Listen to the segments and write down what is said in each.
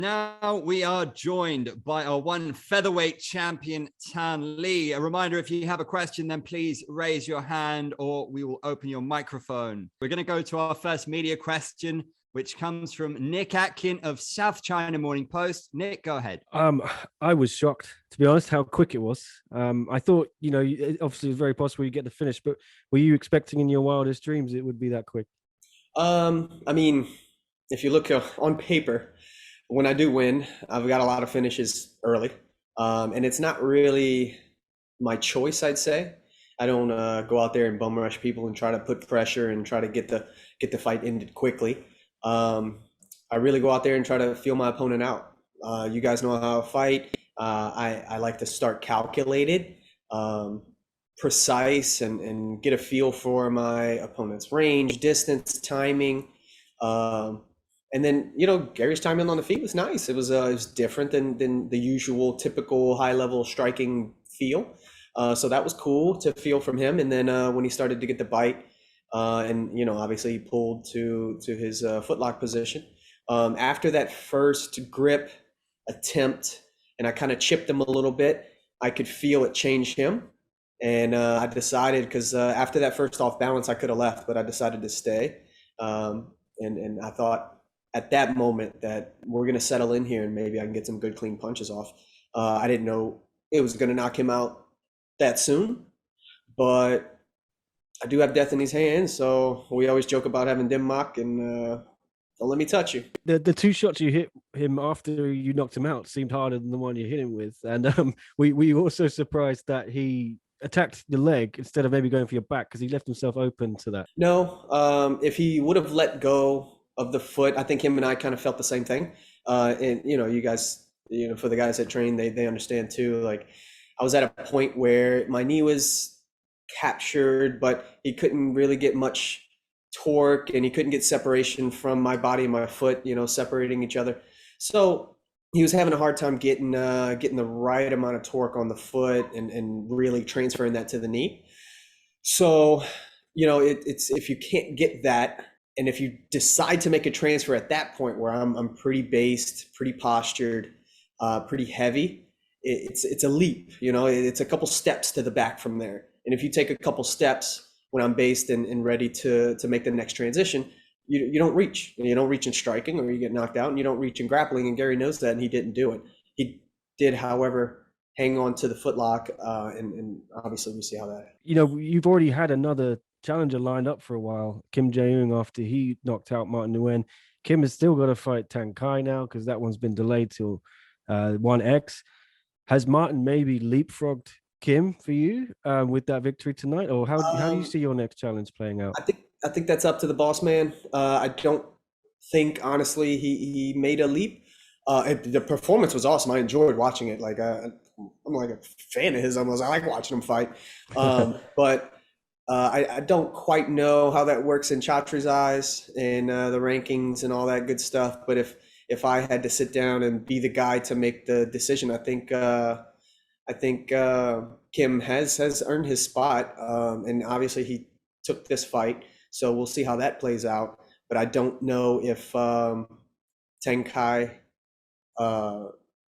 Now we are joined by our one featherweight champion, Thanh Le. A reminder, if you have a question, then please raise your hand or we will open your microphone. We're going to go to our first media question, which comes from Nick Atkin of South China Morning Post. Nick, go ahead. I was shocked, to be honest, how quick it was. I thought, obviously it was very possible you get the finish, but were you expecting in your wildest dreams it would be that quick? I mean, if you look on paper, when I do win, I've got a lot of finishes early, and it's not really my choice, I'd say. I don't go out there and bum rush people and try to put pressure and try to get the fight ended quickly. I really go out there and try to feel my opponent out. You guys know how I fight. I like to start calculated, precise, and get a feel for my opponent's range, distance, timing. And then, Gary's timing on the feet was nice. It was different than the usual typical high level striking feel. So that was cool to feel from him. And then when he started to get the bite, and obviously he pulled to his footlock position. After that first grip attempt, and I kind of chipped him a little bit, I could feel it change him. And I decided, because after that first off balance, I could have left, but I decided to stay. And I thought, at that moment, that we're going to settle in here and maybe I can get some good clean punches off. I didn't know it was going to knock him out that soon, but I do have death in his hands. So we always joke about having Denmark and don't let me touch you. The two shots you hit him after you knocked him out seemed harder than the one you hit him with. And we also surprised that he attacked the leg instead of maybe going for your back, because he left himself open to that. No, if he would have let go of the foot, I think him and I kind of felt the same thing. And you guys, for the guys that train, they understand too. Like, I was at a point where my knee was captured, but he couldn't really get much torque, and he couldn't get separation from my body and my foot, separating each other. So he was having a hard time getting the right amount of torque on the foot and really transferring that to the knee. So, it's if you can't get that, and if you decide to make a transfer at that point where I'm pretty based, pretty postured, pretty heavy, it's a leap, it's a couple steps to the back from there. And if you take a couple steps when I'm based and ready to make the next transition, you don't reach. You don't reach in striking, or you get knocked out, and you don't reach in grappling. And Gary knows that, and he didn't do it. He did, however, hang on to the footlock, and obviously we see how that. You've already had another challenger lined up for a while, Kim Jae-young, after he knocked out Martin Nguyen. Kim has still got to fight Thanh Khai now, because that one's been delayed till 1X. Has Martin maybe leapfrogged Kim for you with that victory tonight, or how do you see your next challenge playing out? I think that's up to the boss man. I don't think, honestly, he made a leap. The performance was awesome. I enjoyed watching it. Like, I'm like a fan of his almost. I like watching him fight. But I don't quite know how that works in Chatri's eyes and the rankings and all that good stuff. But if I had to sit down and be the guy to make the decision, I think Kim has earned his spot, and obviously he took this fight, so we'll see how that plays out. But I don't know if Thanh Khai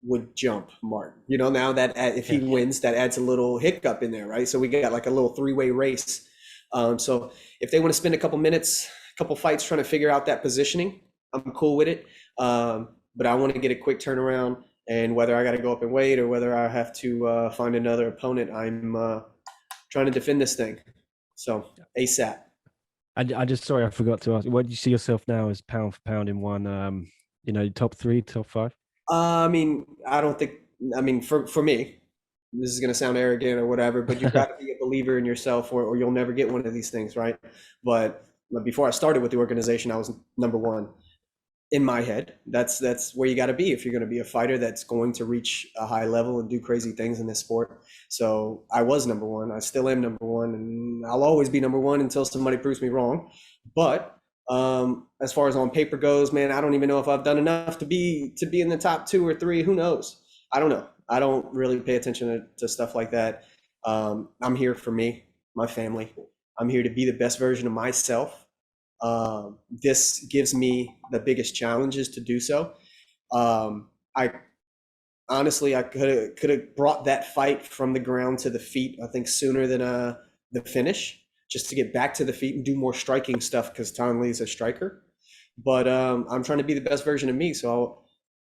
would jump Martin. Now that if he wins, that adds a little hiccup in there, right? So we got like a little three-way race. So if they want to spend a couple minutes, a couple fights trying to figure out that positioning, I'm cool with it. But I want to get a quick turnaround. And whether I got to go up and wait or whether I have to find another opponent, I'm trying to defend this thing. So ASAP. Sorry, I forgot to ask. Where do you see yourself now as pound for pound in one? Top 3, top 5? I don't think. For me, this is gonna sound arrogant or whatever, but you've got to be a believer in yourself, or you'll never get one of these things, right? But before I started with the organization, I was number 1. In my head, that's where you got to be if you're going to be a fighter that's going to reach a high level and do crazy things in this sport. So I was number 1. I still am number 1, and I'll always be number 1 until somebody proves me wrong. But as far as on paper goes, man, I don't even know if I've done enough to be in the top 2 or 3. Who knows? I don't know. I don't really pay attention to stuff like that. I'm here for me, my family. I'm here to be the best version of myself. This gives me the biggest challenges to do so. I honestly, I could have brought that fight from the ground to the feet, I think, sooner than the finish, just to get back to the feet and do more striking stuff, because Thanh Le is a striker. But I'm trying to be the best version of me. So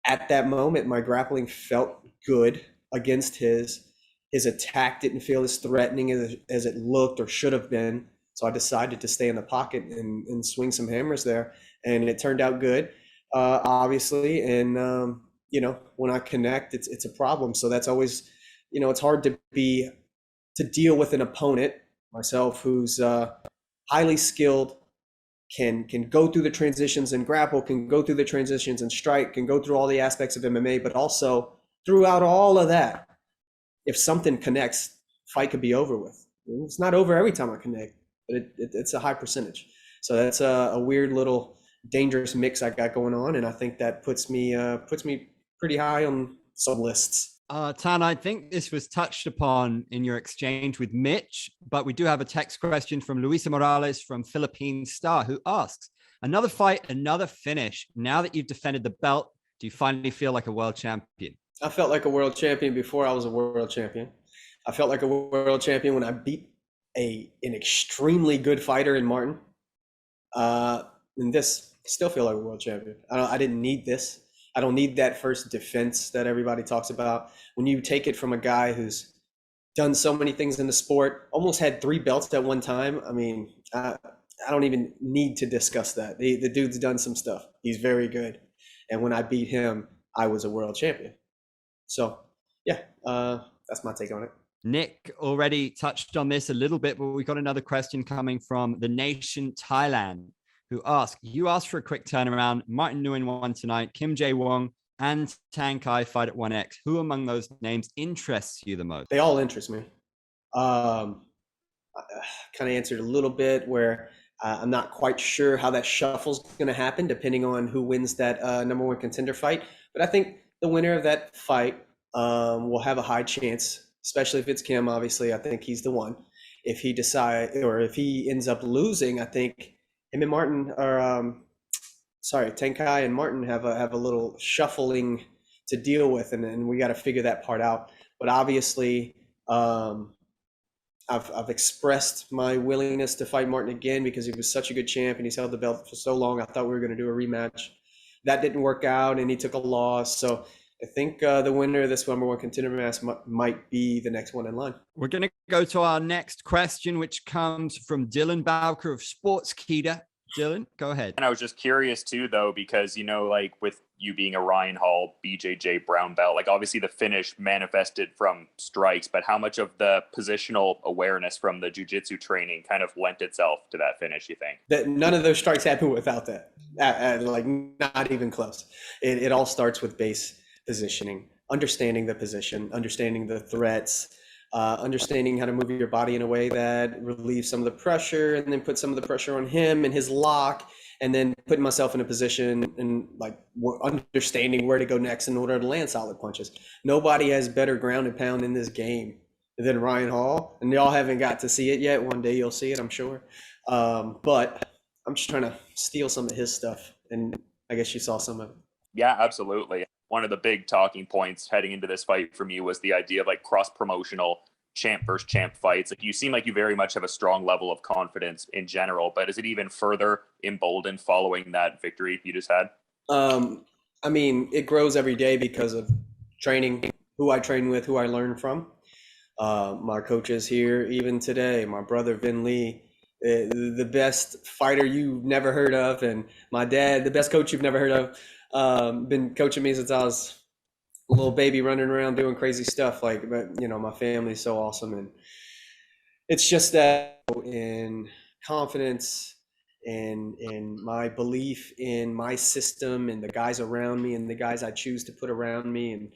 at that moment, my grappling felt good against his. His attack didn't feel as threatening as it looked or should have been. So I decided to stay in the pocket and swing some hammers there. And it turned out good, obviously. And, you know, when I connect, it's a problem. So that's always, you know, it's hard to deal with an opponent, myself, who's highly skilled, can go through the transitions and grapple, can go through the transitions and strike, can go through all the aspects of MMA, but also throughout all of that, if something connects, fight could be over with. It's not over every time I connect, but it's a high percentage. So that's a weird little dangerous mix I got going on, and I think that puts me pretty high on some lists. Tan, I think this was touched upon in your exchange with Mitch, but we do have a text question from Luisa Morales from Philippine Star, who asks, another fight, another finish. Now that you've defended the belt, do you finally feel like a world champion? I felt like a world champion before I was a world champion. I felt like a world champion when I beat an extremely good fighter in Martin. And this, still feel like a world champion. I didn't need this. I don't need that first defense that everybody talks about. When you take it from a guy who's done so many things in the sport, almost had 3 belts at one time. I mean, I don't even need to discuss that. The dude's done some stuff. He's very good. And when I beat him, I was a world champion. So, yeah, that's my take on it. Nick already touched on this a little bit, but we got another question coming from the nation Thailand, who asked, you asked for a quick turnaround. Martin Nguyen won tonight. Kim Jae-wong and Thanh Kai fight at 1X. Who among those names interests you the most? They all interest me. I kind of answered a little bit where I'm not quite sure how that shuffle's going to happen, depending on who wins that #1 contender fight. But I think the winner of that fight will have a high chance, especially if it's Kim. Obviously, I think he's the one. If he if he ends up losing, I think him and Martin are, Thanh Kai and Martin have a little shuffling to deal with, and we got to figure that part out. But obviously, I've expressed my willingness to fight Martin again because he was such a good champ and he's held the belt for so long. I thought we were going to do a rematch. That didn't work out, and he took a loss. So I think the winner of this #1 contender match might be the next one in line. We're going to go to our next question, which comes from Dylan Bowker of Sportskeeda. Dylan, go ahead. And I was just curious too, though, because, you know, like with you being a Ryan Hall, BJJ brown belt, like obviously the finish manifested from strikes, but how much of the positional awareness from the jiu-jitsu training kind of lent itself to that finish, you think? That none of those strikes happen without that, like not even close. It all starts with base positioning, understanding the position, understanding the threats, understanding how to move your body in a way that relieves some of the pressure, and then put some of the pressure on him and his lock, and then putting myself in a position and like understanding where to go next in order to land solid punches. Nobody has better ground and pound in this game than Ryan Hall, and y'all haven't got to see it yet. One day you'll see it, I'm sure. But I'm just trying to steal some of his stuff, and I guess you saw some of it. Yeah, absolutely. One of the big talking points heading into this fight from you was the idea of like cross-promotional champ versus champ fights. Like you seem like you very much have a strong level of confidence in general, but is it even further emboldened following that victory you just had? I mean, it grows every day because of training, who I train with, who I learn from. My coaches here, even today, my brother Vin Lee, the best fighter you've never heard of, and my dad, the best coach you've never heard of. Been coaching me since I was a little baby, running around doing crazy stuff. Like, but you know, my family's so awesome, and it's just that in confidence and in my belief in my system and the guys around me and the guys I choose to put around me, and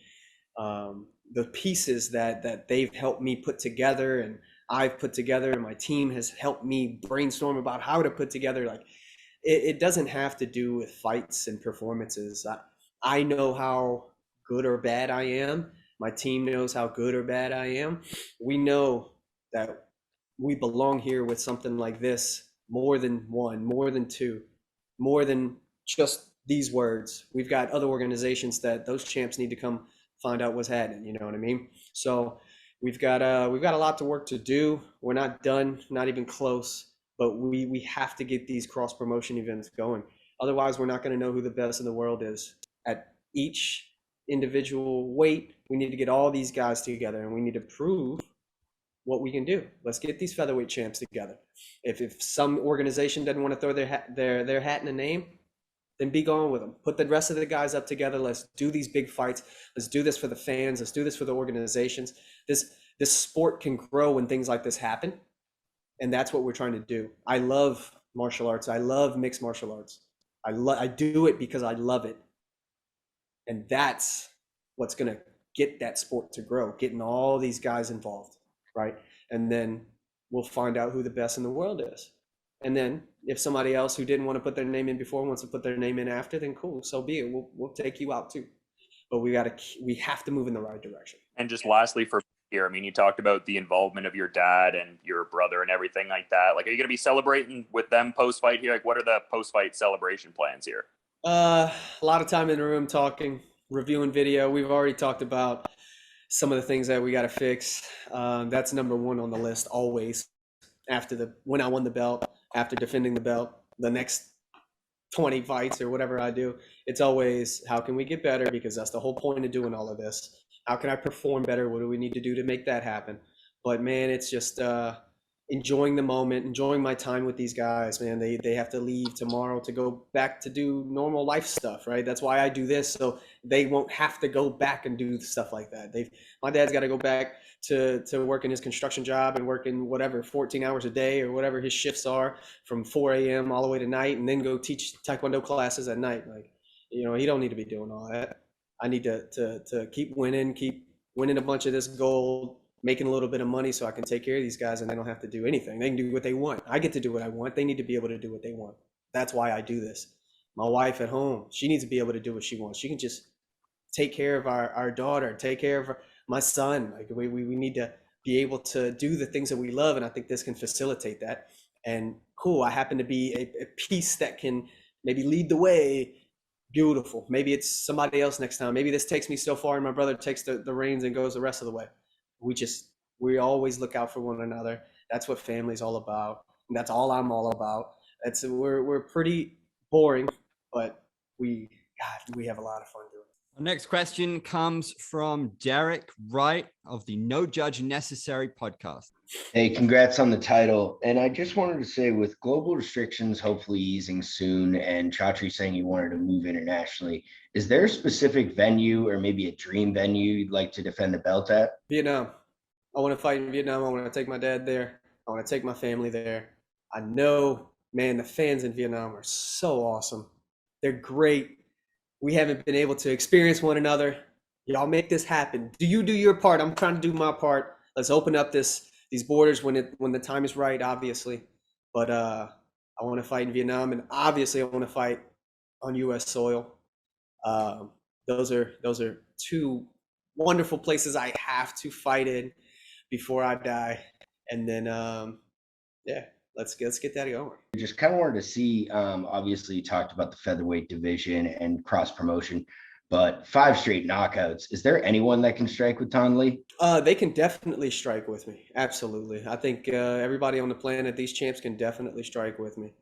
the pieces that they've helped me put together and I've put together, and my team has helped me brainstorm about how to put together. Like, it doesn't have to do with fights and performances. I know how good or bad I am. My team knows how good or bad I am. We know that we belong here with something like this, more than one, more than two, more than just these words. We've got other organizations that those champs need to come find out what's happening. You know what I mean? So we've got a lot to work to do. We're not done, not even close, but we have to get these cross promotion events going. Otherwise, we're not going to know who the best in the world is at each individual weight. We need to get all these guys together, and we need to prove what we can do. Let's get these featherweight champs together. If some organization doesn't want to throw their hat in a name, then be gone with them. Put the rest of the guys up together. Let's do these big fights. Let's do this for the fans. Let's do this for the organizations. This sport can grow when things like this happen, and that's what we're trying to do. I love martial arts. I love mixed martial arts. I do it because I love it, and that's what's going to get that sport to grow. Getting all these guys involved, right? And then we'll find out who the best in the world is. And then if somebody else who didn't want to put their name in before wants to put their name in after, then cool, so be it. We'll take you out too. But we have to move in the right direction. And just lastly for here, I mean, you talked about the involvement of your dad and your brother and everything like that. Like, are you going to be celebrating with them post-fight here? Like, what are the post-fight celebration plans here? A lot of time in the room talking, reviewing video. We've already talked about some of the things that we got to fix. That's number one on the list always. When I won the belt, after defending the belt, the next 20 fights or whatever I do, it's always, how can we get better? Because that's the whole point of doing all of this. How can I perform better? What do we need to do to make that happen? But man, it's just enjoying the moment, enjoying my time with these guys, man. They have to leave tomorrow to go back to do normal life stuff, right? That's why I do this, so they won't have to go back and do stuff like that. My dad's got to go back to work in his construction job and working whatever 14 hours a day or whatever his shifts are from 4 a.m. all the way to night, and then go teach taekwondo classes at night. Like, you know, he don't need to be doing all that. I need to keep winning a bunch of this gold, making a little bit of money so I can take care of these guys, and they don't have to do anything. They can do what they want. I get to do what I want. They need to be able to do what they want. That's why I do this. My wife at home, she needs to be able to do what she wants. She can just take care of our daughter, take care of my son. Like, we need to be able to do the things that we love, and I think this can facilitate that. And cool, I happen to be a piece that can maybe lead the way. Beautiful. Maybe it's somebody else next time. Maybe this takes me so far and my brother takes the reins and goes the rest of the way. We always look out for one another. That's what family's all about. And that's all I'm all about. We're pretty boring, but we have a lot of fun doing it. Our next question comes from Derek Wright of the No Judge Necessary podcast. Hey, congrats on the title. And I just wanted to say, with global restrictions hopefully easing soon and Chatri saying you wanted to move internationally, is there a specific venue or maybe a dream venue you'd like to defend the belt at? Vietnam. I want to fight in Vietnam. I want to take my dad there. I want to take my family there. I know, man, the fans in Vietnam are so awesome. They're great. We haven't been able to experience one another. Y'all make this happen. Do you do your part? I'm trying to do my part. Let's open up these borders when the time is right, obviously. But I want to fight in Vietnam, and obviously I want to fight on U.S. soil. Those are two wonderful places I have to fight in before I die. And then let's get that going. Just kind of wanted to see, obviously you talked about the featherweight division and cross promotion, but 5 straight knockouts. Is there anyone that can strike with Thanh Le? They can definitely strike with me. Absolutely. I think everybody on the planet, these champs can definitely strike with me.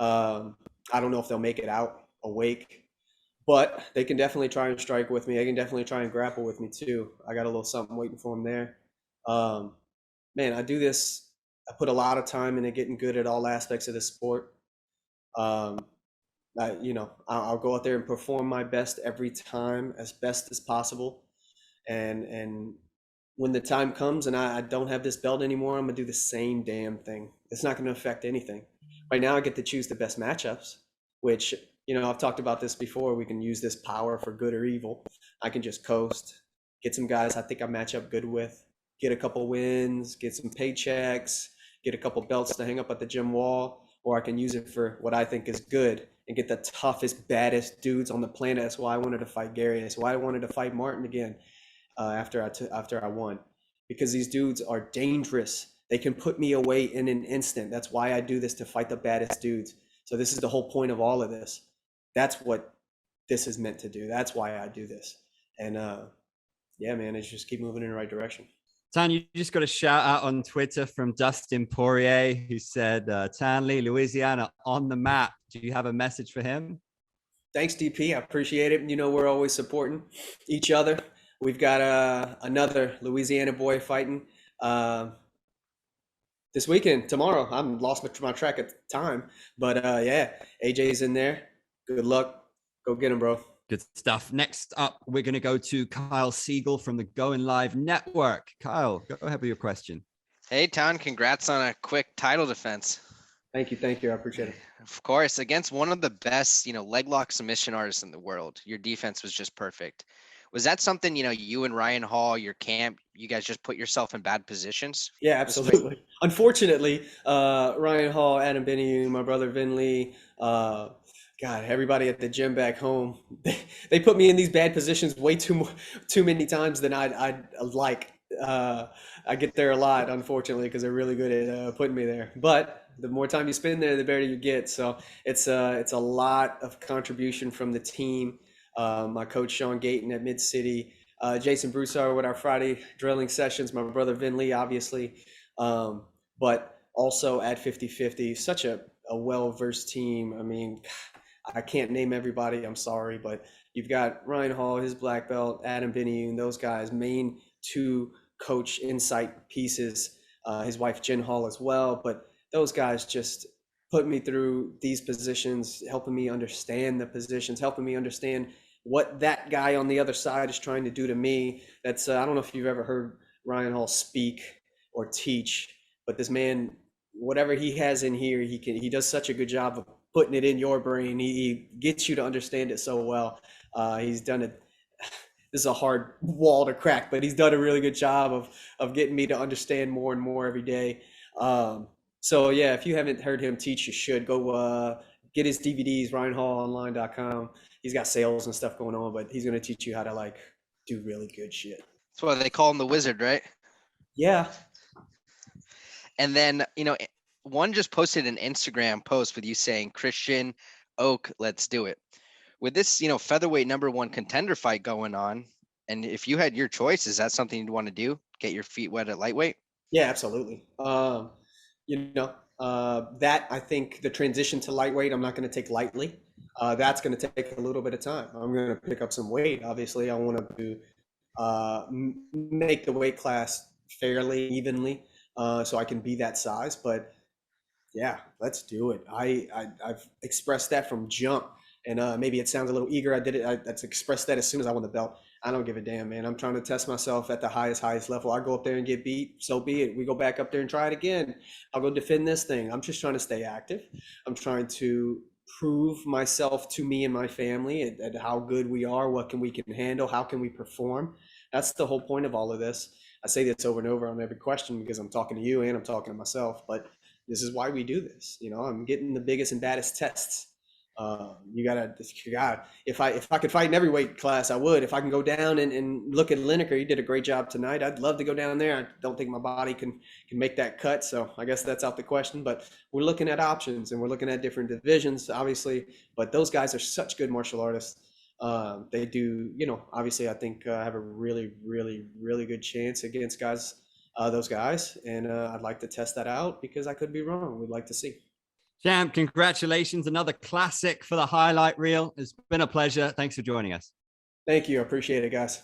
I don't know if they'll make it out awake, but they can definitely try and strike with me. They can definitely try and grapple with me too. I got a little something waiting for them there. Man, I do this. I put a lot of time into getting good at all aspects of the sport. I'll go out there and perform my best every time, as best as possible. And when the time comes and I don't have this belt anymore, I'm gonna do the same damn thing. It's not gonna affect anything. Right now I get to choose the best matchups, which, I've talked about this before. We can use this power for good or evil. I can just coast, get some guys I think I match up good with, get a couple wins, get some paychecks, get a couple belts to hang up at the gym wall, or I can use it for what I think is good and get the toughest, baddest dudes on the planet. That's why I wanted to fight Gary. That's why I wanted to fight Martin again after I won, because these dudes are dangerous. They can put me away in an instant. That's why I do this, to fight the baddest dudes. So this is the whole point of all of this. That's what this is meant to do. That's why I do this. And yeah, man, it's just keep moving in the right direction. Tan, you just got a shout out on Twitter from Dustin Poirier, who said, Thanh Le, Louisiana on the map. Do you have a message for him? Thanks, DP. I appreciate it. You know, we're always supporting each other. We've got another Louisiana boy fighting this weekend, tomorrow. I'm lost my track at the time, but yeah, AJ's in there. Good luck. Go get him, bro. Good stuff. Next up, we're going to go to Kyle Siegel from the Going Live Network. Kyle, go ahead with your question. Hey, Ton, congrats on a quick title defense. Thank you. Thank you. I appreciate it. Of course, against one of the best, leg lock submission artists in the world. Your defense was just perfect. Was that something, you and Ryan Hall, your camp, you guys just put yourself in bad positions? Yeah, absolutely. Unfortunately, Ryan Hall, Adam Benny, my brother Vin Lee, God, everybody at the gym back home, they put me in these bad positions way too many times than I'd like. I get there a lot, unfortunately, because they're really good at putting me there. But the more time you spend there, the better you get. So it's a lot of contribution from the team. My coach Sean Gayton at Mid City, Jason Broussard with our Friday drilling sessions, my brother Vin Lee, obviously, but also at 50-50, such a well-versed team. I mean, I can't name everybody, I'm sorry, but you've got Ryan Hall, his black belt, Adam Benny, and those guys, main two coach insight pieces, his wife Jen Hall as well, but those guys just put me through these positions, helping me understand the positions, helping me understand what that guy on the other side is trying to do to me. That's I don't know if you've ever heard Ryan Hall speak or teach, but this man, whatever he has in here, he does such a good job of putting it in your brain. He gets you to understand it so well. He's done it. This is a hard wall to crack, but he's done a really good job of getting me to understand more and more every day. So yeah, if you haven't heard him teach, you should go get his DVDs, ryanhallonline.com. He's got sales and stuff going on, but he's going to teach you how to do really good shit. That's why they call him the Wizard, right? Yeah. And then, one just posted an Instagram post with you saying, Christian Oak, let's do it. With this, featherweight #1 contender fight going on, and if you had your choice, is that something you'd want to do? Get your feet wet at lightweight? Yeah, absolutely. That I think the transition to lightweight, I'm not going to take lightly. That's going to take a little bit of time. I'm going to pick up some weight. Obviously, I want to make the weight class fairly evenly, so I can be that size. But yeah, let's do it. I've expressed that from jump, and maybe it sounds a little eager. That's expressed that as soon as I won the belt. I don't give a damn, man. I'm trying to test myself at the highest level. I go up there and get beat, so be it. We go back up there and try it again. I'll go defend this thing. I'm just trying to stay active. I'm trying to prove myself to me and my family at how good we are, what we can handle, how can we perform. That's the whole point of all of this. I say this over and over on every question because I'm talking to you and I'm talking to myself, but this is why we do this. I'm getting the biggest and baddest tests. If I could fight in every weight class, I would. If I can go down and look at Lineker, he did a great job tonight. I'd love to go down there. I don't think my body can make that cut. So I guess that's out the question, but we're looking at options and we're looking at different divisions, obviously, but those guys are such good martial artists. They do, obviously I think have a really, really, really good chance against those guys. And I'd like to test that out because I could be wrong. We'd like to see. Champ, congratulations. Another classic for the highlight reel. It's been a pleasure. Thanks for joining us. Thank you. I appreciate it, guys.